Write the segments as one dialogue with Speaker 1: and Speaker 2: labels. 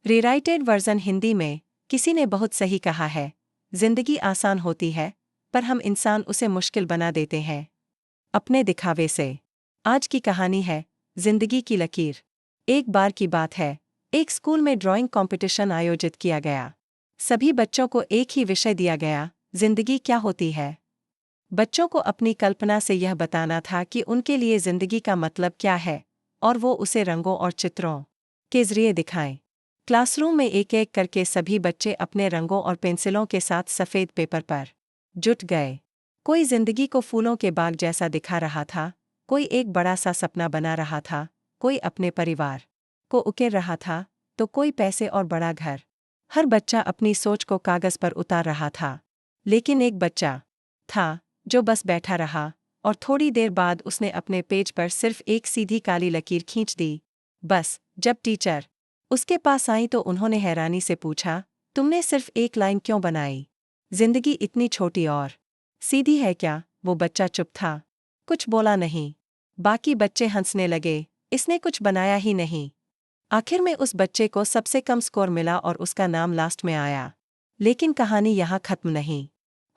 Speaker 1: रीराइटेड version Hindi में। किसी ने बहुत सही कहा है, जिंदगी आसान होती है पर हम इंसान उसे मुश्किल बना देते हैं अपने दिखावे से। आज की कहानी है जिंदगी की लकीर। एक बार की बात है, एक स्कूल में ड्राइंग कंपटीशन आयोजित किया गया। सभी बच्चों को एक ही विषय दिया गया, जिंदगी क्या होती है। बच्चों को अपनी कल्पना से यह बताना था कि उनके लिए जिंदगी का मतलब क्या है, और वो उसे रंगों और चित्रों के जरिए दिखाएं। क्लासरूम में एक एक करके सभी बच्चे अपने रंगों और पेंसिलों के साथ सफ़ेद पेपर पर जुट गए। कोई जिंदगी को फूलों के बाग जैसा दिखा रहा था, कोई एक बड़ा सा सपना बना रहा था, कोई अपने परिवार को उकेर रहा था, तो कोई पैसे और बड़ा घर। हर बच्चा अपनी सोच को कागज पर उतार रहा था। लेकिन एक बच्चा था जो बस बैठा रहा, और थोड़ी देर बाद उसने अपने पेज पर सिर्फ एक सीधी काली लकीर खींच दी। बस जब टीचर उसके पास आई तो उन्होंने हैरानी से पूछा, तुमने सिर्फ एक लाइन क्यों बनाई? जिंदगी इतनी छोटी और सीधी है क्या? वो बच्चा चुप था, कुछ बोला नहीं। बाकी बच्चे हंसने लगे, इसने कुछ बनाया ही नहीं। आखिर में उस बच्चे को सबसे कम स्कोर मिला और उसका नाम लास्ट में आया। लेकिन कहानी यहाँ खत्म नहीं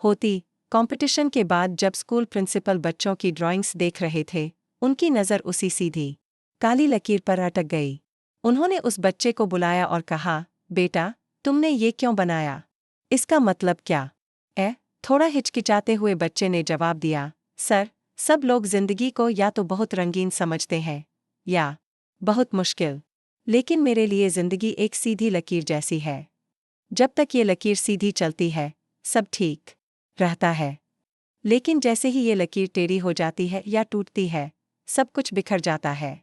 Speaker 1: होती। कंपटीशन के बाद जब स्कूल प्रिंसिपल बच्चों की ड्राइंग्स देख रहे थे, उनकी नज़र उसी सीधी काली लकीर पर अटक गई। उन्होंने उस बच्चे को बुलाया और कहा, बेटा, तुमने ये क्यों बनाया? इसका मतलब क्या है? थोड़ा हिचकिचाते हुए बच्चे ने जवाब दिया, सर, सब लोग जिंदगी को या तो बहुत रंगीन समझते हैं या बहुत मुश्किल। लेकिन मेरे लिए जिंदगी एक सीधी लकीर जैसी है। जब तक ये लकीर सीधी चलती है, सब ठीक रहता है। लेकिन जैसे ही ये लकीर टेढ़ी हो जाती है या टूटती है, सब कुछ बिखर जाता है।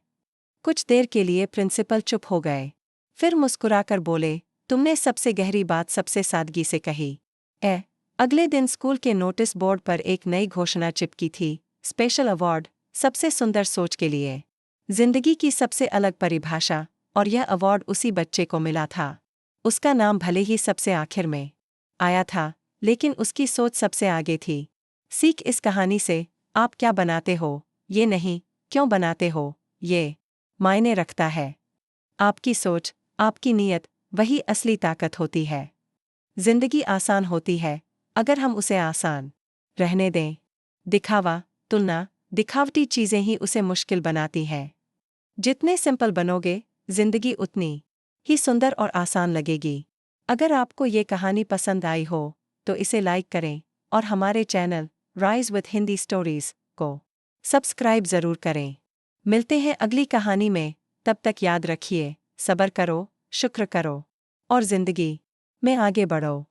Speaker 1: कुछ देर के लिए प्रिंसिपल चुप हो गए। फिर मुस्कुराकर बोले, तुमने सबसे गहरी बात सबसे सादगी से कही। अगले दिन स्कूल के नोटिस बोर्ड पर एक नई घोषणा चिपकी थी, स्पेशल अवार्ड, सबसे सुंदर सोच के लिए। जिंदगी की सबसे अलग परिभाषा, और यह अवार्ड उसी बच्चे को मिला था। उसका नाम भले ही सबसे आखिर में आया था, लेकिन उसकी सोच सबसे आगे थी। सीख इस कहानी से, आप क्या बनाते हो, ये नहीं क्यों बनाते हो, ये मायने रखता है। आपकी सोच, आपकी नीयत, वही असली ताकत होती है। जिंदगी आसान होती है अगर हम उसे आसान रहने दें। दिखावा, तुलना, दिखावटी चीजें ही उसे मुश्किल बनाती हैं। जितने सिंपल बनोगे, जिंदगी उतनी ही सुंदर और आसान लगेगी। अगर आपको ये कहानी पसंद आई हो तो इसे लाइक करें और हमारे channel rise with Hindi stories को सब्सक्राइब जरूर करें। मिलते हैं अगली कहानी में, तब तक याद रखिए, सब्र करो, शुक्र करो और जिंदगी में आगे बढ़ो।